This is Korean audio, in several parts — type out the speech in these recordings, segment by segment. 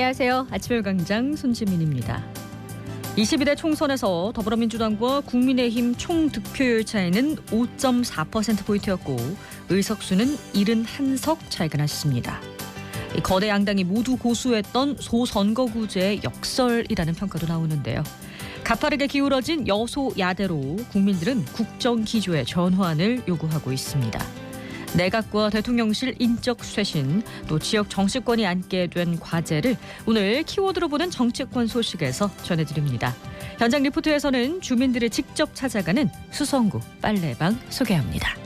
안녕하세요. 아침일광장 손지민입니다. 22대 총선에서 더불어민주당과 국민의힘 총 득표율 차이는 5.4%포인트였고 의석수는 71석 차이가 났습니다. 거대 양당이 모두 고수했던 소선거구제의 역설이라는 평가도 나오는데요. 가파르게 기울어진 여소야대로 국민들은 국정기조의 전환을 요구하고 있습니다. 내각과 대통령실 인적 쇄신, 또 지역 정치권이 안게 된 과제를 오늘 키워드로 보는 정치권 소식에서 전해드립니다. 현장 리포트에서는 주민들을 직접 찾아가는 수성구 빨래방 소개합니다.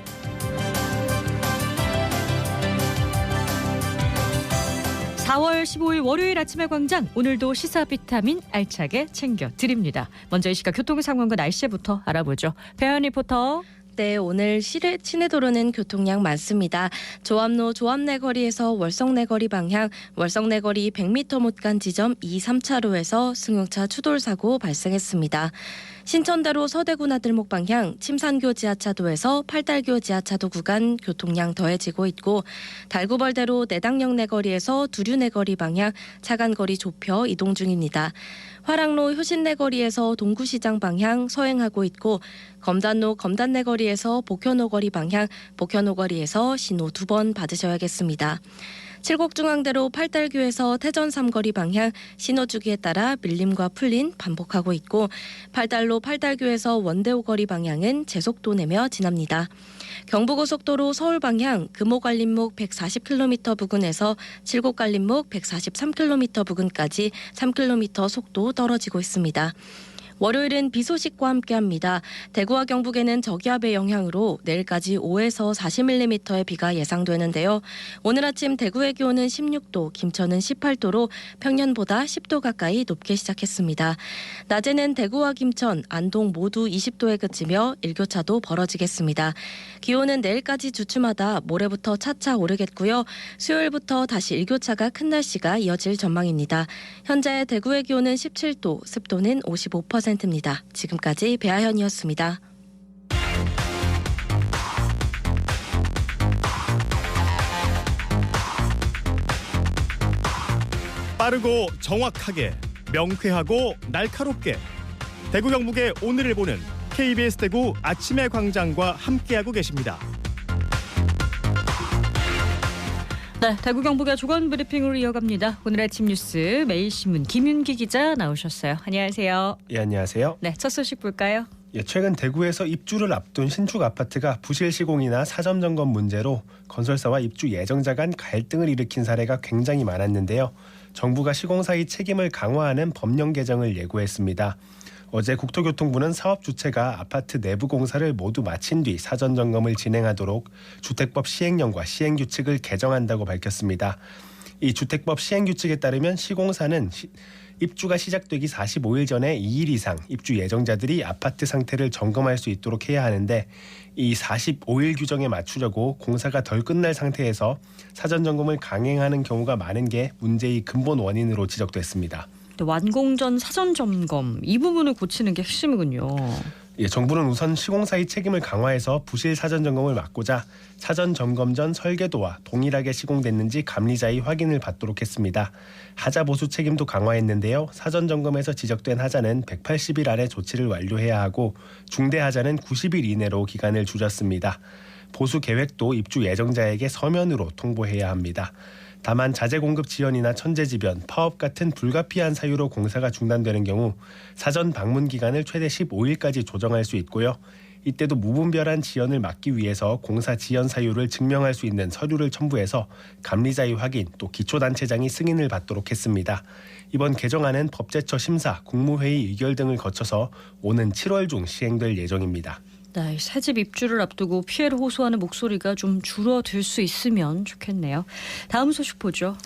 4월 15일 월요일 아침의 광장, 오늘도 시사 비타민 알차게 챙겨드립니다. 먼저 이 시각 교통 상황과 날씨부터 알아보죠. 배현 리포터. 네, 오늘 시내도로는 교통량 많습니다. 조암로 조암내거리에서 월성내거리 방향, 월성내거리 100m 못 간 지점 2, 3차로에서 승용차 추돌 사고 발생했습니다. 신천대로 서대구 나들목 방향, 침산교 지하차도에서 팔달교 지하차도 구간 교통량 더해지고 있고, 달구벌대로 내당역 내거리에서 두류 내거리 방향 차간거리 좁혀 이동 중입니다. 화랑로 효신내거리에서 동구시장 방향 서행하고 있고, 검단로 검단내거리에서 복현오거리 방향 복현오거리에서 신호 2번 받으셔야겠습니다. 칠곡중앙대로 팔달교에서 태전 삼거리 방향 신호주기에 따라 밀림과 풀린 반복하고 있고, 팔달로 팔달교에서 원대오거리 방향은 제속도 내며 지납니다. 경부고속도로 서울 방향 금호갈림목 140km 부근에서 칠곡갈림목 143km 부근까지 3km 속도 떨어지고 있습니다. 월요일은 비 소식과 함께합니다. 대구와 경북에는 저기압의 영향으로 내일까지 5에서 40mm의 비가 예상되는데요. 오늘 아침 대구의 기온은 16도, 김천은 18도로 평년보다 10도 가까이 높게 시작했습니다. 낮에는 대구와 김천, 안동 모두 20도에 그치며 일교차도 벌어지겠습니다. 기온은 내일까지 주춤하다 모레부터 차차 오르겠고요. 수요일부터 다시 일교차가 큰 날씨가 이어질 전망입니다. 현재 대구의 기온은 17도, 습도는 55%입니다. 지금까지 배아현이었습니다. 빠르고 정확하게, 명쾌하고 날카롭게, 대구 경북의 오늘을 보는 KBS 대구 아침의 광장과 함께하고 계십니다. 네, 대구 경북의 주간 브리핑으로 이어갑니다. 오늘 아침 뉴스 매일신문 김윤기 기자 나오셨어요. 안녕하세요. 예, 안녕하세요. 네, 첫 소식 볼까요? 예, 최근 대구에서 입주를 앞둔 신축 아파트가 부실 시공이나 사전 점검 문제로 건설사와 입주 예정자 간 갈등을 일으킨 사례가 굉장히 많았는데요. 정부가 시공사의 책임을 강화하는 법령 개정을 예고했습니다. 어제 국토교통부는 사업 주체가 아파트 내부 공사를 모두 마친 뒤 사전 점검을 진행하도록 주택법 시행령과 시행규칙을 개정한다고 밝혔습니다. 이 주택법 시행규칙에 따르면 시공사는 입주가 시작되기 45일 전에 2일 이상 입주 예정자들이 아파트 상태를 점검할 수 있도록 해야 하는데, 이 45일 규정에 맞추려고 공사가 덜 끝날 상태에서 사전 점검을 강행하는 경우가 많은 게 문제의 근본 원인으로 지적됐습니다. 완공 전 사전 점검, 이 부분을 고치는 게 핵심이군요. 예, 정부는 우선 시공사의 책임을 강화해서 부실 사전 점검을 막고자 사전 점검 전 설계도와 동일하게 시공됐는지 감리자의 확인을 받도록 했습니다. 하자 보수 책임도 강화했는데요. 사전 점검에서 지적된 하자는 180일 안에 조치를 완료해야 하고 중대 하자는 90일 이내로 기간을 줄였습니다. 보수 계획도 입주 예정자에게 서면으로 통보해야 합니다. 다만 자재 공급 지연이나 천재지변, 파업 같은 불가피한 사유로 공사가 중단되는 경우 사전 방문 기간을 최대 15일까지 조정할 수 있고요. 이때도 무분별한 지연을 막기 위해서 공사 지연 사유를 증명할 수 있는 서류를 첨부해서 감리자의 확인, 또 기초단체장이 승인을 받도록 했습니다. 이번 개정안은 법제처 심사, 국무회의 의결 등을 거쳐서 오는 7월 중 시행될 예정입니다. 네, 새집 입주를 앞두고 피해를 호소하는 목소리가 좀 줄어들 수 있으면 좋겠네요. 다음 소식 보죠.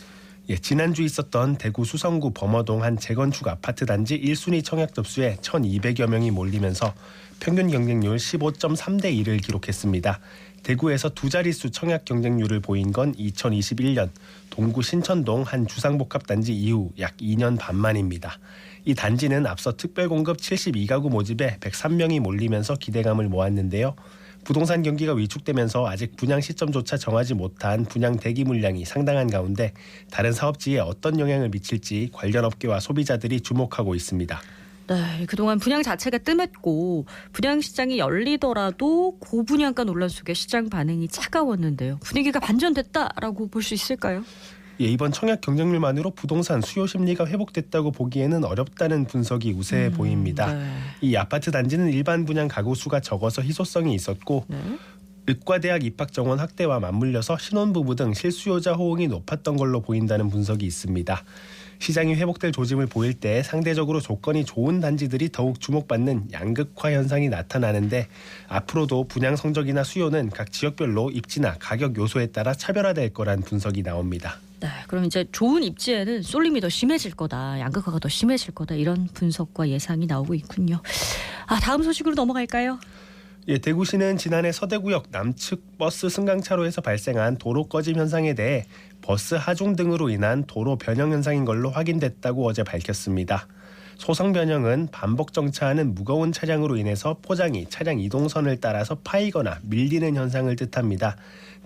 예, 지난주 있었던 대구 수성구 범어동 한 재건축 아파트 단지 1순위 청약 접수에 1,200여 명이 몰리면서 평균 경쟁률 15.3대 1을 기록했습니다. 대구에서 두 자릿수 청약 경쟁률을 보인 건 2021년 동구 신천동 한 주상복합단지 이후 약 2년 반 만입니다. 이 단지는 앞서 특별공급 72가구 모집에 103명이 몰리면서 기대감을 모았는데요. 부동산 경기가 위축되면서 아직 분양 시점조차 정하지 못한 분양 대기 물량이 상당한 가운데 다른 사업지에 어떤 영향을 미칠지 관련 업계와 소비자들이 주목하고 있습니다. 네, 그동안 분양 자체가 뜸했고 분양 시장이 열리더라도 고분양가 논란 속에 시장 반응이 차가웠는데요. 분위기가 반전됐다라고 볼 수 있을까요? 예, 이번 청약 경쟁률만으로 부동산 수요 심리가 회복됐다고 보기에는 어렵다는 분석이 우세해 보입니다. 네. 이 아파트 단지는 일반 분양 가구 수가 적어서 희소성이 있었고 네. 의과대학 입학 정원 확대와 맞물려서 신혼부부 등 실수요자 호응이 높았던 걸로 보인다는 분석이 있습니다. 시장이 회복될 조짐을 보일 때 상대적으로 조건이 좋은 단지들이 더욱 주목받는 양극화 현상이 나타나는데 앞으로도 분양 성적이나 수요는 각 지역별로 입지나 가격 요소에 따라 차별화될 거란 분석이 나옵니다. 네, 그럼 이제 좋은 입지에는 쏠림이 더 심해질 거다, 양극화가 더 심해질 거다 이런 분석과 예상이 나오고 있군요. 다음 소식으로 넘어갈까요? 예, 대구시는 지난해 서대구역 남측 버스 승강차로에서 발생한 도로 꺼짐 현상에 대해 버스 하중 등으로 인한 도로 변형 현상인 걸로 확인됐다고 어제 밝혔습니다. 소성 변형은 반복 정차하는 무거운 차량으로 인해서 포장이 차량 이동선을 따라서 파이거나 밀리는 현상을 뜻합니다.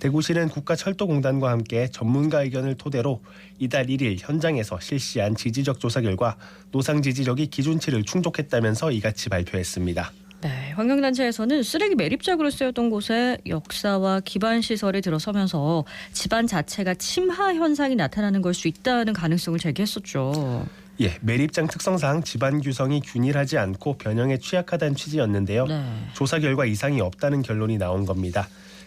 대구시는 국가철도공단과 함께 전문가 의견을 토대로 이달 1일 현장에서 실시한 지지적 조사 결과 노상 지지력이 기준치를 충족했다면서 이같이 발표했습니다. 네, 환경단체에서는 쓰레기 매립작으로 쓰였던 곳에 역사와 기반 시설이 들어서면서 집안 자체가 침하 현상이 나타나는 걸 수 있다는 가능성을 제기했었죠. 예, 매립장 특성상 집안 규성이 균일하지 않고 변형에 취약하다는 취지였는데요. 네. 조사 결과 이상이 없다는 결론이 나온 겁니다.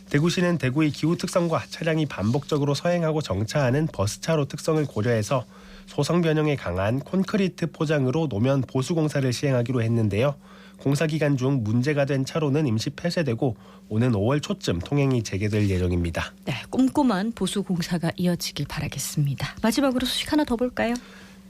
대구시는 대구의 기후 특성과 차량이 반복적으로 서행하고 정차하는 버스차로 특성을 고려해서 소성 변형에 강한 콘크리트 포장으로 노면 보수 공사를 시행하기로 했는데요. 공사 기간 중 문제가 된 차로는 임시 폐쇄되고 오는 5월 초쯤 통행이 재개될 예정입니다. 네, 꼼꼼한 보수 공사가 이어지길 바라겠습니다. 마지막으로 소식 하나 더 볼까요?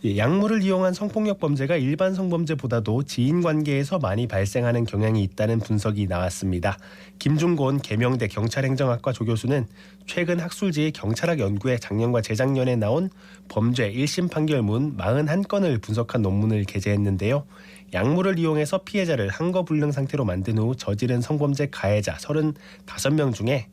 예, 약물을 이용한 성폭력 범죄가 일반 성범죄보다도 지인 관계에서 많이 발생하는 경향이 있다는 분석이 나왔습니다. 김중곤 계명대 경찰행정학과 조교수는 최근 학술지 경찰학 연구에 작년과 재작년에 나온 범죄 1심 판결문 41건을 분석한 논문을 게재했는데요. 약물을 이용해서 피해자를 한거불능 상태로 만든 후 저지른 성범죄 가해자 35명 중에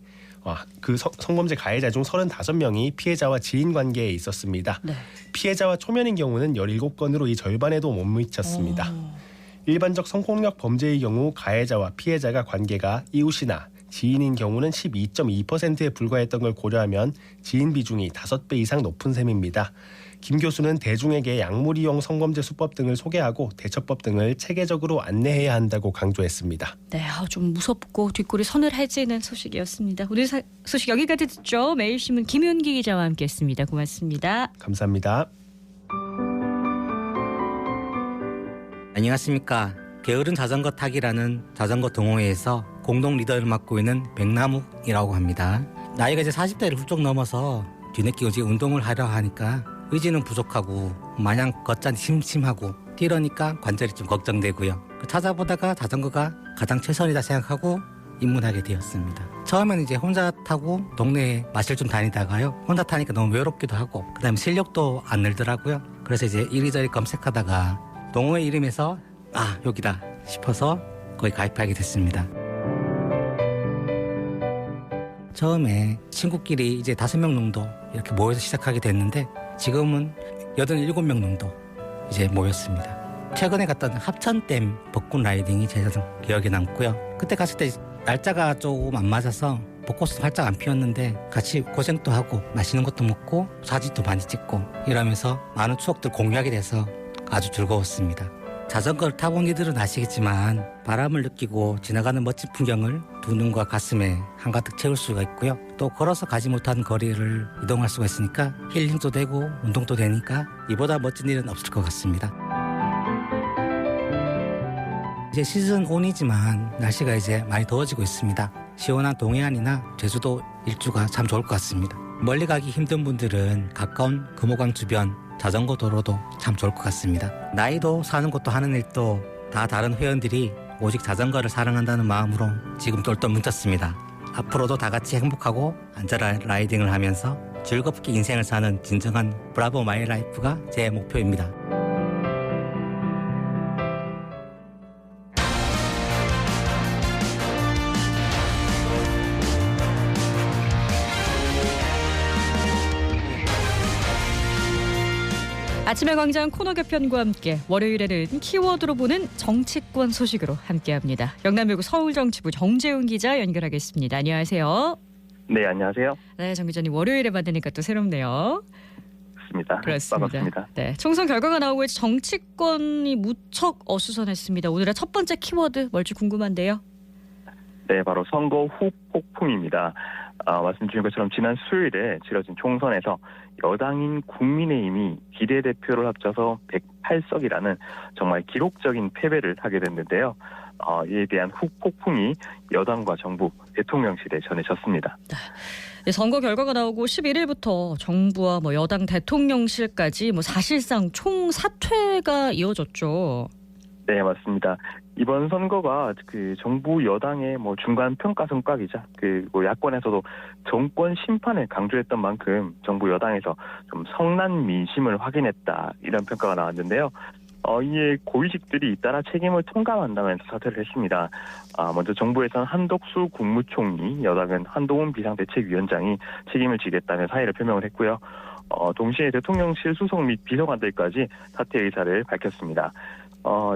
그 성범죄 가해자 중 35명이 피해자와 지인 관계에 있었습니다. 네. 피해자와 초면인 경우는 17건으로 이 절반에도 못 미쳤습니다. 일반적 성폭력 범죄의 경우 가해자와 피해자가 관계가 이웃이나 지인인 경우는 12.2%에 불과했던 걸 고려하면 지인 비중이 5배 이상 높은 셈입니다. 김 교수는 대중에게 약물 이용 성범죄 수법 등을 소개하고 대처법 등을 체계적으로 안내해야 한다고 강조했습니다. 네, 좀 무섭고 뒷골이 서늘해지는 소식이었습니다. 오늘 소식 여기까지 듣죠. 매일신문 김윤기 기자와 함께했습니다. 고맙습니다. 감사합니다. 안녕하십니까. 게으른 자전거 타기라는 자전거 동호회에서 공동 리더를 맡고 있는 백나묵이라고 합니다. 나이가 이제 40대를 훌쩍 넘어서 뒤늦게 이제 운동을 하려 하니까 의지는 부족하고 마냥 걷자니 심심하고 뛰려니까 관절이 좀 걱정되고요. 찾아보다가 자전거가 가장 최선이다 생각하고 입문하게 되었습니다. 처음에는 이제 혼자 타고 동네에 마실 좀 다니다가요. 혼자 타니까 너무 외롭기도 하고 그다음에 실력도 안 늘더라고요. 그래서 이제 이리저리 검색하다가 동호회 이름에서 여기다 싶어서 거기 가입하게 됐습니다. 처음에 친구끼리 이제 5명 정도 이렇게 모여서 시작하게 됐는데 지금은 87명 정도 이제 모였습니다. 최근에 갔던 합천댐 벚꽃 라이딩이 제일 기억에 남고요. 그때 갔을 때 날짜가 조금 안 맞아서 벚꽃은 활짝 안 피었는데 같이 고생도 하고 맛있는 것도 먹고 사진도 많이 찍고 이러면서 많은 추억들 공유하게 돼서 아주 즐거웠습니다. 자전거를 타본 이들은 아시겠지만 바람을 느끼고 지나가는 멋진 풍경을 두 눈과 가슴에 한가득 채울 수가 있고요. 또 걸어서 가지 못한 거리를 이동할 수가 있으니까 힐링도 되고 운동도 되니까 이보다 멋진 일은 없을 것 같습니다. 이제 시즌 온이지만 날씨가 이제 많이 더워지고 있습니다. 시원한 동해안이나 제주도 일주가 참 좋을 것 같습니다. 멀리 가기 힘든 분들은 가까운 금호강 주변 자전거 도로도 참 좋을 것 같습니다. 나이도 사는 것도 하는 일도 다 다른 회원들이 오직 자전거를 사랑한다는 마음으로 지금 똘똘 뭉쳤습니다. 앞으로도 다 같이 행복하고 안전한 라이딩을 하면서 즐겁게 인생을 사는 진정한 브라보 마이 라이프가 제 목표입니다. 아침의 광장 코너 개편과 함께 월요일에는 키워드로 보는 정치권 소식으로 함께합니다. 영남일보 서울정치부 정재훈 기자 연결하겠습니다. 안녕하세요. 네, 안녕하세요. 네, 정 기자님 월요일에 받으니까 또 새롭네요. 그렇습니다. 반갑습니다. 네, 총선 결과가 나오고 정치권이 무척 어수선했습니다. 오늘의 첫 번째 키워드 뭘지 궁금한데요. 네, 바로 선거 후 폭풍입니다. 말씀 주신 것처럼 지난 수요일에 치러진 총선에서 여당인 국민의힘이 비례대표를 합쳐서 108석이라는 정말 기록적인 패배를 하게 됐는데요. 이에 대한 후폭풍이 여당과 정부, 대통령실에 전해졌습니다. 네, 선거 결과가 나오고 11일부터 정부와 여당 대통령실까지 사실상 총 사퇴가 이어졌죠. 네, 맞습니다. 이번 선거가 정부 여당의 중간 평가 성과이자 야권에서도 정권 심판을 강조했던 만큼 정부 여당에서 좀 성난 민심을 확인했다 이런 평가가 나왔는데요. 이에 고위직들이 잇따라 책임을 통감한다면서 사퇴를 했습니다. 먼저 정부에서는 한덕수 국무총리, 여당은 한동훈 비상대책위원장이 책임을 지겠다는 사의를 표명을 했고요. 동시에 대통령실 수석 및 비서관들까지 사퇴 의사를 밝혔습니다.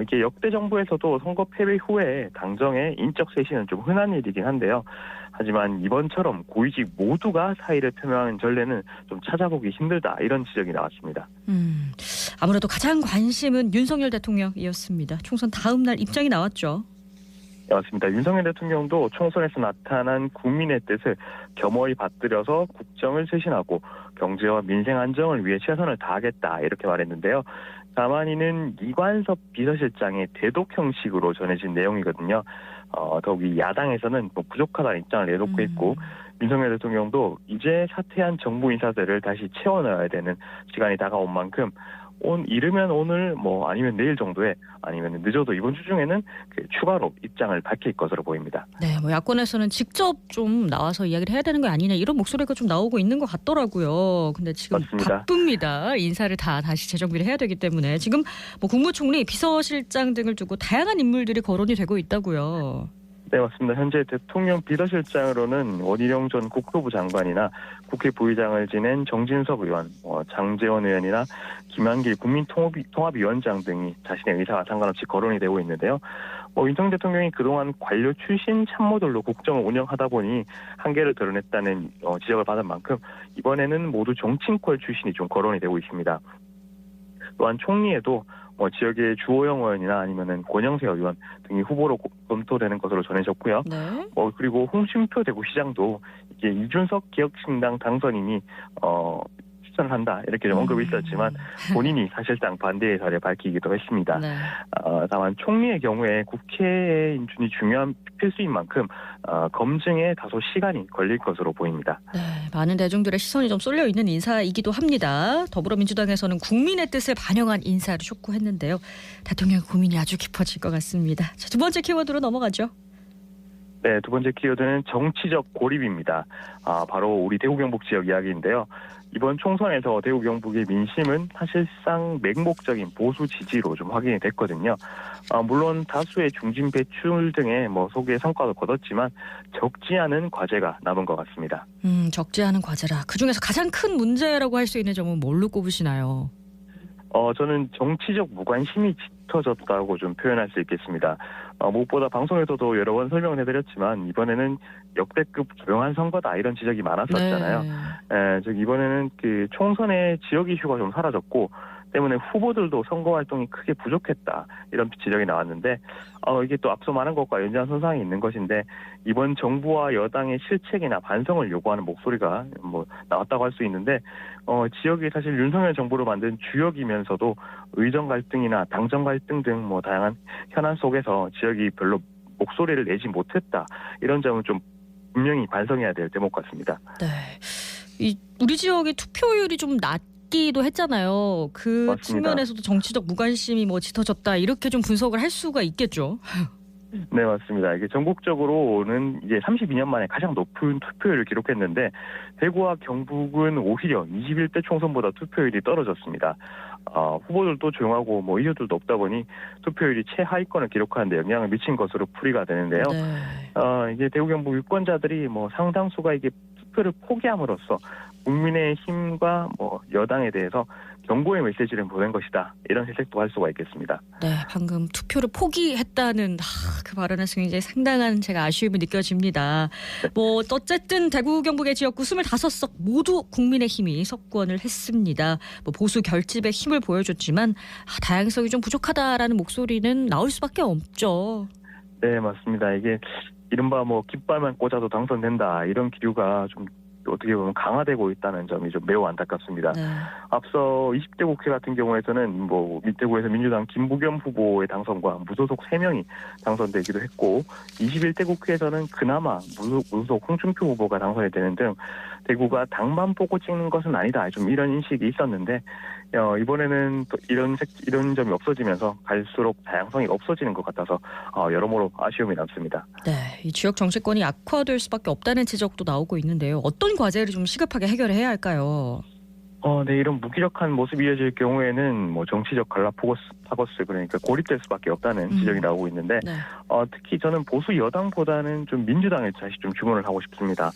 이게 역대 정부에서도 선거 패배 후에 당정의 인적 쇄신은 좀 흔한 일이긴 한데요. 하지만 이번처럼 고위직 모두가 사의를 표명하는 전례는 좀 찾아보기 힘들다 이런 지적이 나왔습니다. 아무래도 가장 관심은 윤석열 대통령이었습니다. 총선 다음 날 입장이 나왔죠. 네, 맞습니다. 윤석열 대통령도 총선에서 나타난 국민의 뜻을 겸허히 받들여서 국정을 쇄신하고 경제와 민생 안정을 위해 최선을 다하겠다 이렇게 말했는데요. 다만 이는 이관섭 비서실장의 대독 형식으로 전해진 내용이거든요. 더욱이 야당에서는 부족하다는 입장을 내놓고 있고 윤석열 대통령도 이제 사퇴한 정부 인사들을 다시 채워 넣어야 되는 시간이 다가온 만큼 이르면 오늘 아니면 내일 정도에 아니면 늦어도 이번 주 중에는 추가로 입장을 밝힐 것으로 보입니다. 네, 야권에서는 직접 좀 나와서 이야기를 해야 되는 거 아니냐 이런 목소리가 좀 나오고 있는 것 같더라고요. 근데 지금 맞습니다. 바쁩니다. 인사를 다시 재정비를 해야 되기 때문에 지금 국무총리, 비서실장 등을 두고 다양한 인물들이 거론이 되고 있다고요. 네, 맞습니다. 현재 대통령 비서실장으로는 원희룡 전 국토부 장관이나 국회 부의장을 지낸 정진석 의원, 장제원 의원이나 김한길 국민통합위원장 등이 자신의 의사와 상관없이 거론이 되고 있는데요. 윤석열 대통령이 그동안 관료 출신 참모들로 국정을 운영하다 보니 한계를 드러냈다는 지적을 받은 만큼 이번에는 모두 정치인권 출신이 좀 거론이 되고 있습니다. 또한 총리에도 지역의 주호영 의원이나 아니면은 권영세 의원 등이 후보로 검토되는 것으로 전해졌고요. 네. 그리고 홍준표 대구시장도 이게 이준석 기억신당 당선인이 추천을 한다 이렇게 좀 언급이 있었지만 본인이 사실상 반대 의사를 밝히기도 했습니다. 네. 다만 총리의 경우에 국회의 인준이 중요한 필수인 만큼 검증에 다소 시간이 걸릴 것으로 보입니다. 네, 많은 대중들의 시선이 좀 쏠려 있는 인사이기도 합니다. 더불어민주당에서는 국민의 뜻을 반영한 인사를 촉구했는데요. 대통령 고민이 아주 깊어질 것 같습니다. 자, 두 번째 키워드로 넘어가죠. 네, 두 번째 키워드는 정치적 고립입니다. 바로 우리 대구 경북 지역 이야기인데요. 이번 총선에서 대구 경북의 민심은 사실상 맹목적인 보수 지지로 좀 확인이 됐거든요. 물론 다수의 중진 배출 등의 소기의 성과도 거뒀지만 적지 않은 과제가 남은 것 같습니다. 적지 않은 과제라. 그중에서 가장 큰 문제라고 할 수 있는 점은 뭘로 꼽으시나요? 저는 정치적 무관심이 짙어졌다고 좀 표현할 수 있겠습니다. 무엇보다 방송에서도 여러 번 설명을 해드렸지만 이번에는 역대급 조용한 선거다 이런 지적이 많았었잖아요. 즉 이번에는 총선의 지역 이슈가 좀 사라졌고 때문에 후보들도 선거 활동이 크게 부족했다 이런 지적이 나왔는데 이게 또 앞서 말한 것과 연장선상에 있는 것인데 이번 정부와 여당의 실책이나 반성을 요구하는 목소리가 나왔다고 할 수 있는데 지역이 사실 윤석열 정부로 만든 주역이면서도 의정 갈등이나 당정 갈등 등 다양한 현안 속에서 지역이 별로 목소리를 내지 못했다 이런 점은 좀 분명히 반성해야 될 대목 같습니다. 네, 우리 지역의 투표율이 좀 낮기도 했잖아요. 그 맞습니다. 측면에서도 정치적 무관심이 짙어졌다 이렇게 좀 분석을 할 수가 있겠죠. 네, 맞습니다. 이게 전국적으로는 이제 32년 만에 가장 높은 투표율을 기록했는데 대구와 경북은 오히려 21대 총선보다 투표율이 떨어졌습니다. 후보들도 조용하고 이유들도 없다 보니 투표율이 최하위권을 기록하는 데 영향을 미친 것으로 풀이가 되는데요. 네. 이제 대구 경북 유권자들이 상당수가 이게 투표를 포기함으로써 국민의힘과 여당에 대해서 경고의 메시지를 보낸 것이다. 이런 해석도 할 수가 있겠습니다. 네, 방금 투표를 포기했다는 그 발언에서 굉장히 상당한 제가 아쉬움이 느껴집니다. 뭐 어쨌든 대구 경북의 지역구 25석 모두 국민의힘이 석권을 했습니다. 뭐 보수 결집의 힘을 보여줬지만 다양성이 좀 부족하다라는 목소리는 나올 수밖에 없죠. 네, 맞습니다. 이게 이른바 뭐 깃발만 꽂아도 당선된다 이런 기류가 좀 어떻게 보면 강화되고 있다는 점이 좀 매우 안타깝습니다. 네. 앞서 20대 국회 같은 경우에서는 뭐 대구에서 민주당 김부겸 후보의 당선과 무소속 3명이 당선되기도 했고 21대 국회에서는 그나마 무소속 홍준표 후보가 당선이 되는 등 대구가 당만 보고 찍는 것은 아니다. 좀 이런 인식이 있었는데 이번에는 또 이런 점이 없어지면서 갈수록 다양성이 없어지는 것 같아서 여러모로 아쉬움이 남습니다. 네, 이 지역 정치권이 악화될 수밖에 없다는 지적도 나오고 있는데요. 어떤 과제를 좀 시급하게 해결해야 할까요? 네, 이런 무기력한 모습이 이어질 경우에는 뭐 정치적 갈라파고스 그러니까 고립될 수밖에 없다는 지적이 나오고 있는데 네. 특히 저는 보수 여당보다는 좀 민주당에 다시 좀 주문을 하고 싶습니다.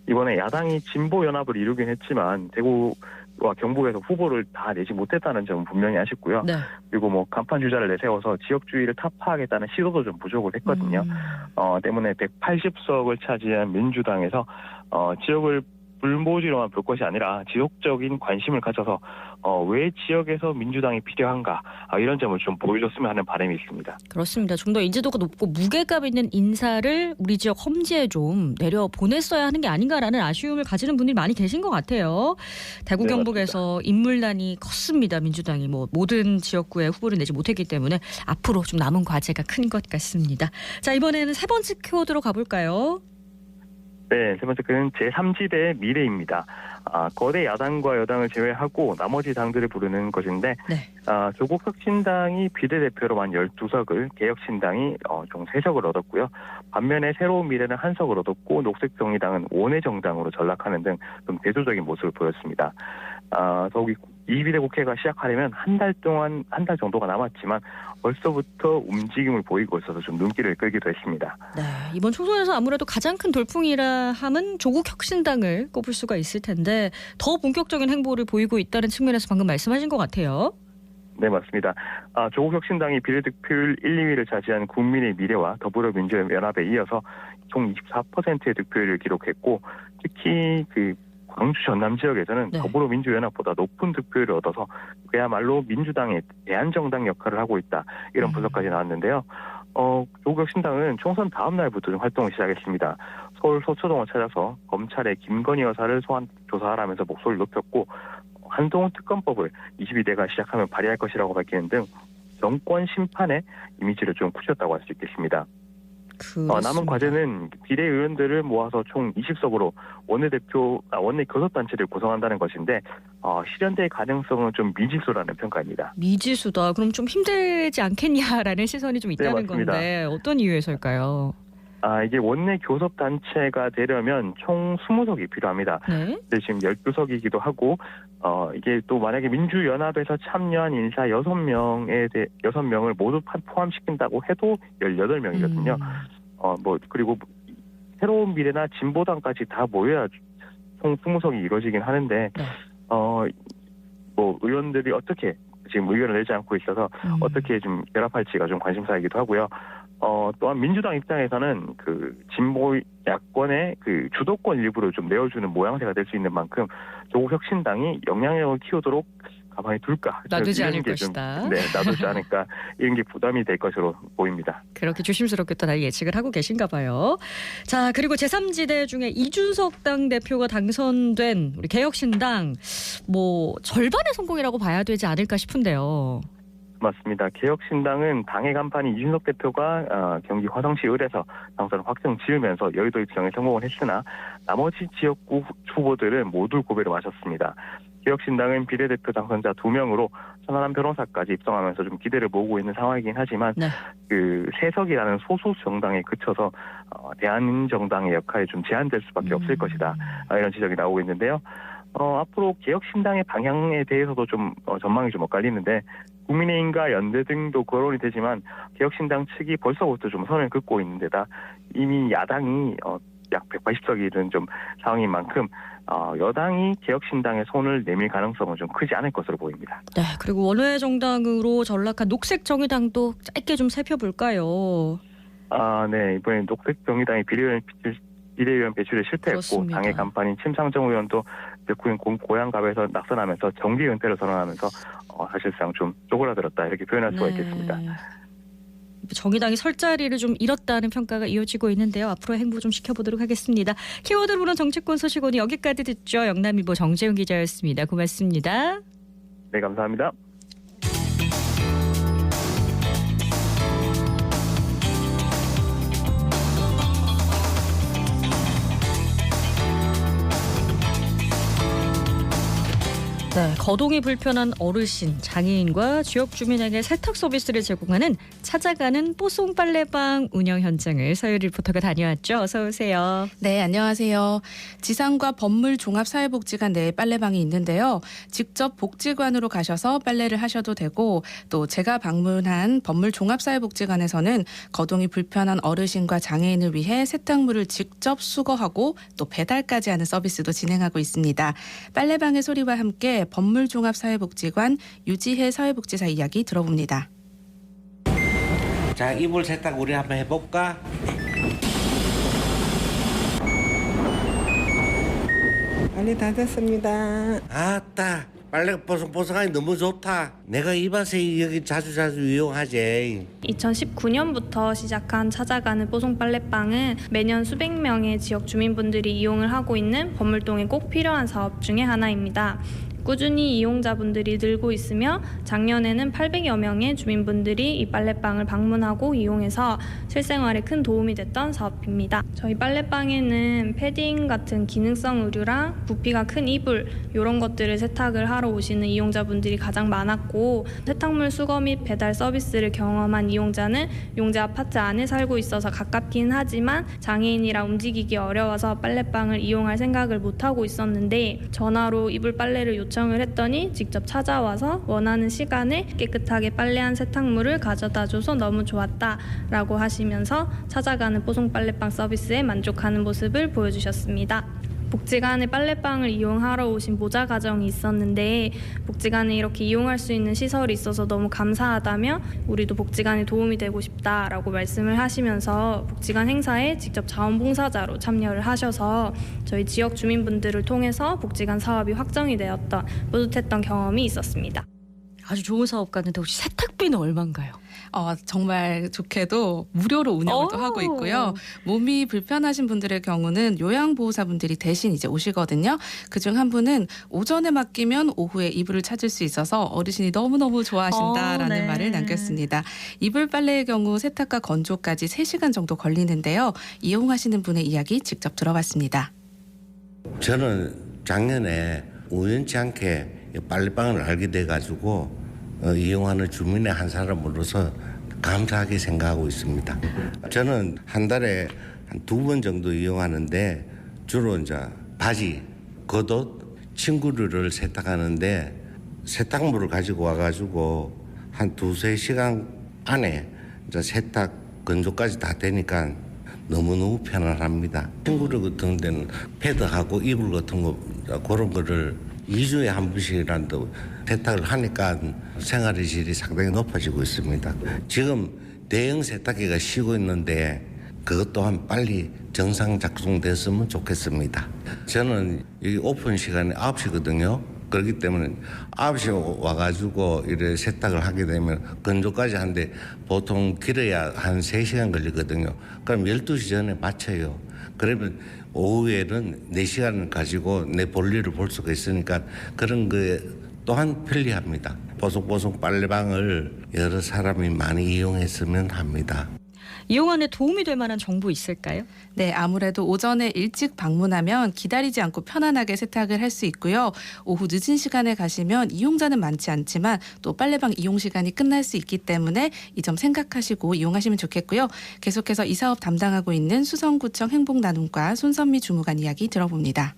이번에 야당이 진보 연합을 이루긴 했지만 대구와 경북에서 후보를 다 내지 못했다는 점은 분명히 아쉽고요. 네. 그리고 뭐 간판 주자를 내세워서 지역주의를 타파하겠다는 시도도 좀 부족을 했거든요. 때문에 180석을 차지한 민주당에서 지역을 불모지로만 볼 것이 아니라 지속적인 관심을 가져서 왜 지역에서 민주당이 필요한가 이런 점을 좀 보여줬으면 하는 바람이 있습니다. 그렇습니다. 좀 더 인지도가 높고 무게감 있는 인사를 우리 지역 험지에 좀 내려 보냈어야 하는 게 아닌가라는 아쉬움을 가지는 분들이 많이 계신 것 같아요. 대구 네, 경북에서 인물난이 컸습니다. 민주당이 뭐 모든 지역구에 후보를 내지 못했기 때문에 앞으로 좀 남은 과제가 큰 것 같습니다. 자, 이번에는 세 번째 키워드로 가볼까요? 네, 세 번째 그는 제3지대의 미래입니다. 거대 야당과 여당을 제외하고 나머지 당들을 부르는 것인데 네. 조국 혁신당이 비례대표로만 12석을 개혁신당이 총 3석을 얻었고요. 반면에 새로운 미래는 1석을 얻었고 녹색정의당은 원외정당으로 전락하는 등 좀 대조적인 모습을 보였습니다. 더욱이 22대 국회가 시작하려면 한 달 정도가 남았지만 벌써부터 움직임을 보이고 있어서 좀 눈길을 끌기도 했습니다. 네, 이번 총선에서 아무래도 가장 큰 돌풍이라 함은 조국 혁신당을 꼽을 수가 있을 텐데 더 본격적인 행보를 보이고 있다는 측면에서 방금 말씀하신 것 같아요. 네, 맞습니다. 조국 혁신당이 비례득표율 1, 2위를 차지한 국민의 미래와 더불어민주연합에 이어서 총 24%의 득표율을 기록했고 특히 광주 전남 지역에서는 네. 더불어민주연합보다 높은 득표율을 얻어서 그야말로 민주당의 대안정당 역할을 하고 있다. 이런 분석까지 나왔는데요. 조국 혁신당은 총선 다음 날부터 좀 활동을 시작했습니다. 서울 서초동을 찾아서 검찰의 김건희 여사를 소환 조사하라면서 목소리를 높였고 한동훈 특검법을 22대가 시작하면 발의할 것이라고 밝히는 등 정권 심판의 이미지를 좀 굳혔다고 할 수 있겠습니다. 남은 과제는 비례의원들을 모아서 총 20석으로 원내 교섭단체를 구성한다는 것인데 실현될 가능성은 좀 미지수라는 평가입니다. 미지수다. 그럼 좀 힘들지 않겠냐라는 시선이 좀 있다는 건데 어떤 이유에서일까요? 이게 원내 교섭단체가 되려면 총 20석이 필요합니다. 네. 근데 지금 12석이기도 하고 이게 또 만약에 민주연합에서 참여한 인사 6명을 모두 포함시킨다고 해도 18명이거든요. 그리고 새로운 미래나 진보당까지 다 모여야 총 20석이 이루어지긴 하는데 네. 의원들이 어떻게 지금 의견을 내지 않고 있어서 어떻게 좀 결합할지가 좀 관심사이기도 하고요. 또한 민주당 입장에서는 진보 야권의 주도권 일부를 좀 내어주는 모양새가 될 수 있는 만큼 조국 혁신당이 영향력을 키우도록 가만히 둘까? 놔두지 않을 것이다. 놔두지 않을까 이런 게 부담이 될 것으로 보입니다. 그렇게 조심스럽게 또 예측을 하고 계신가 봐요. 자, 그리고 제3지대 중에 이준석 당대표가 당선된 우리 개혁신당 절반의 성공이라고 봐야 되지 않을까 싶은데요. 맞습니다. 개혁신당은 당의 간판이 이준석 대표가 경기 화성시 을에서 당선을 확정 지으면서 여의도 입성에 성공을 했으나 나머지 지역구 후보들은 모두 고배를 마셨습니다. 개혁신당은 비례대표 당선자 2명으로 천하람 변호사까지 입성하면서 좀 기대를 모으고 있는 상황이긴 하지만 네. 세석이라는 소수 정당에 그쳐서 대한정당의 역할이 좀 제한될 수밖에 없을 것이다. 이런 지적이 나오고 있는데요. 앞으로 개혁신당의 방향에 대해서도 좀 전망이 좀 엇갈리는데 국민의힘과 연대 등도 거론이 되지만 개혁신당 측이 벌써부터 좀 선을 긋고 있는 데다 이미 야당이 약 180석이 이른 좀 상황인 만큼 여당이 개혁신당에 손을 내밀 가능성은 좀 크지 않을 것으로 보입니다. 네, 그리고 원외 정당으로 전락한 녹색정의당도 짧게 좀 살펴볼까요? 네, 이번에 녹색정의당이 비례의원 배출에 실패했고 그렇습니다. 당의 간판인 침상정 의원도 백구인 고향갑에서 낙선하면서 정계 은퇴를 선언하면서 사실상 좀 쪼그라들었다 이렇게 표현할 수가 있겠습니다. 정의당이 설 자리를 좀 잃었다는 평가가 이어지고 있는데요. 앞으로 행보 좀 시켜보도록 하겠습니다. 키워드로 보는 정치권 소식 오늘 여기까지 듣죠. 영남일보 정재훈 기자였습니다. 고맙습니다. 네, 감사합니다. 네, 거동이 불편한 어르신, 장애인과 지역 주민에게 세탁 서비스를 제공하는 찾아가는 뽀송 빨래방 운영 현장을 서유 리포터가 다녀왔죠. 어서 오세요. 네, 안녕하세요. 지상과 법물 종합사회복지관 내에 빨래방이 있는데요. 직접 복지관으로 가셔서 빨래를 하셔도 되고 또 제가 방문한 법물 종합사회복지관에서는 거동이 불편한 어르신과 장애인을 위해 세탁물을 직접 수거하고 또 배달까지 하는 서비스도 진행하고 있습니다. 빨래방의 소리와 함께 법물종합사회복지관 유지혜 사회복지사 이야기 들어봅니다. 자, 이불 세탁 우리 한번 해볼까? 빨리 다 됐습니다. 아따, 빨래가 뽀송뽀송하니 너무 좋다. 내가 이 맛에 여기 자주 이용하지. 2019년부터 시작한 찾아가는 뽀송 빨래방은 매년 수백 명의 지역 주민분들이 이용을 하고 있는 범물동에 꼭 필요한 사업 중에 하나입니다. 꾸준히 이용자분들이 늘고 있으며 작년에는 800여 명의 주민분들이 이 빨래방을 방문하고 이용해서 실생활에 큰 도움이 됐던 사업입니다. 저희 빨래방에는 패딩 같은 기능성 의류랑 부피가 큰 이불 이런 것들을 세탁을 하러 오시는 이용자분들이 가장 많았고 세탁물 수거 및 배달 서비스를 경험한 이용자는 용재 아파트 안에 살고 있어서 가깝긴 하지만 장애인이라 움직이기 어려워서 빨래방을 이용할 생각을 못하고 있었는데 전화로 이불 빨래를 요청을 했더니 직접 찾아와서 원하는 시간에 깨끗하게 빨래한 세탁물을 가져다줘서 너무 좋았다라고 하시면서 찾아가는 뽀송 빨래방 서비스에 만족하는 모습을 보여주셨습니다. 복지관에 빨래방을 이용하러 오신 모자 가정이 있었는데 복지관에 이렇게 이용할 수 있는 시설이 있어서 너무 감사하다며 우리도 복지관에 도움이 되고 싶다라고 말씀을 하시면서 복지관 행사에 직접 자원봉사자로 참여를 하셔서 저희 지역 주민분들을 통해서 복지관 사업이 확정이 되었던 뿌듯했던 경험이 있었습니다. 아주 좋은 사업 같은데 혹시 세탁비는 얼마인가요? 정말 좋게도 무료로 운영을 또 하고 있고요. 몸이 불편하신 분들의 경우는 요양보호사분들이 대신 이제 오시거든요. 그중 한 분은 오전에 맡기면 오후에 이불을 찾을 수 있어서 어르신이 너무너무 좋아하신다라는 네. 말을 남겼습니다. 이불 빨래의 경우 세탁과 건조까지 3시간 정도 걸리는데요. 이용하시는 분의 이야기 직접 들어봤습니다. 저는 작년에 우연치 않게 빨래방을 알게 돼가지고 이용하는 주민의 한 사람으로서 감사하게 생각하고 있습니다. 저는 한 달에 한 2번 정도 이용하는데 주로 이제 바지, 겉옷, 친구들을 세탁하는데 세탁물을 가지고 와가지고 한 2-3시간 안에 이제 세탁, 건조까지 다 되니까 너무너무 편안합니다. 친구들 같은 데는 패드하고 이불 같은 거 그런 거를 2주에 한 번씩이라도 세탁을 하니까 생활의 질이 상당히 높아지고 있습니다. 지금 대형 세탁기가 쉬고 있는데 그것 또한 빨리 정상 작동됐으면 좋겠습니다. 저는 여기 오픈 시간이 9시거든요. 그렇기 때문에 9시에 와가지고 이래 세탁을 하게 되면 건조까지 하는데 보통 길어야 한 3시간 걸리거든요. 그럼 12시 전에 마쳐요. 그러면 오후에는 4시간을 가지고 내 볼일을 볼 수가 있으니까 그런 거에 또한 편리합니다. 뽀송뽀송 빨래방을 여러 사람이 많이 이용했으면 합니다. 이용하는 도움이 될 만한 정보 있을까요? 네, 아무래도 오전에 일찍 방문하면 기다리지 않고 편안하게 세탁을 할 수 있고요. 오후 늦은 시간에 가시면 이용자는 많지 않지만 또 빨래방 이용 시간이 끝날 수 있기 때문에 이 점 생각하시고 이용하시면 좋겠고요. 계속해서 이 사업 담당하고 있는 수성구청 행복나눔과 손선미 주무관 이야기 들어봅니다.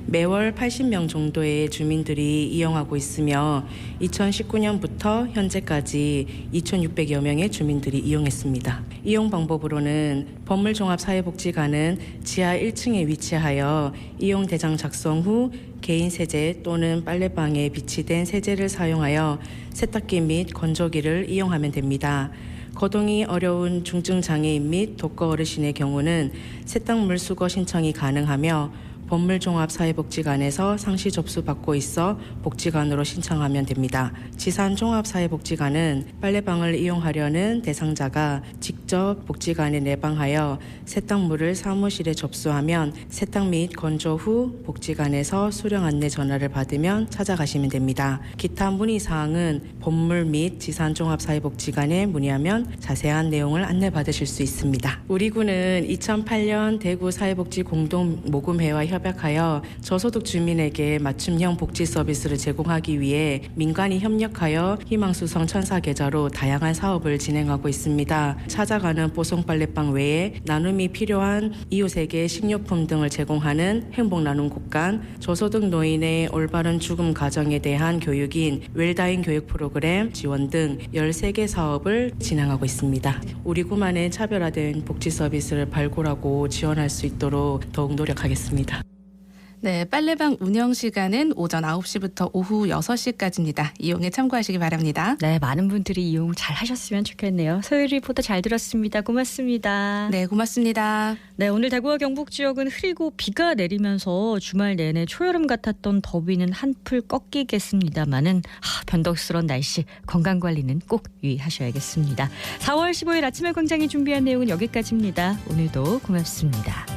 매월 80명 정도의 주민들이 이용하고 있으며 2019년부터 현재까지 2,600여 명의 주민들이 이용했습니다. 이용 방법으로는 법물종합사회복지관은 지하 1층에 위치하여 이용 대장 작성 후 개인 세제 또는 빨래방에 비치된 세제를 사용하여 세탁기 및 건조기를 이용하면 됩니다. 거동이 어려운 중증 장애인 및 독거 어르신의 경우는 세탁물 수거 신청이 가능하며 법물종합사회복지관에서 상시 접수받고 있어 복지관으로 신청하면 됩니다. 지산종합사회복지관은 빨래방을 이용하려는 대상자가 직접 복지관에 내방하여 세탁물을 사무실에 접수하면 세탁 및 건조 후 복지관에서 수령 안내 전화를 받으면 찾아가시면 됩니다. 기타 문의사항은 법물 및 지산종합사회복지관에 문의하면 자세한 내용을 안내받으실 수 있습니다. 우리 군은 2008년 대구 사회복지 공동모금회와 협약하여 저소득 주민에게 맞춤형 복지 서비스를 제공하기 위해 민간이 협력하여 희망수성 천사 계좌로 다양한 사업을 진행하고 있습니다. 찾아가는 뽀송 빨래방 외에 나눔이 필요한 이웃에게 식료품 등을 제공하는 행복나눔 곳간, 저소득 노인의 올바른 죽음 과정에 대한 교육인 웰다잉 교육 프로그램 지원 등 13개 사업을 진행하고 있습니다. 우리 구만의 차별화된 복지 서비스를 발굴하고 지원할 수 있도록 더욱 노력하겠습니다. 네, 빨래방 운영 시간은 오전 9시부터 오후 6시까지입니다. 이용에 참고하시기 바랍니다. 네, 많은 분들이 이용 잘 하셨으면 좋겠네요. 소율 리포터 잘 들었습니다. 고맙습니다. 네, 고맙습니다. 네, 오늘 대구와 경북 지역은 흐리고 비가 내리면서 주말 내내 초여름 같았던 더위는 한풀 꺾이겠습니다마는 변덕스러운 날씨 건강관리는 꼭 유의하셔야겠습니다. 4월 15일 아침에 광장이 준비한 내용은 여기까지입니다. 오늘도 고맙습니다.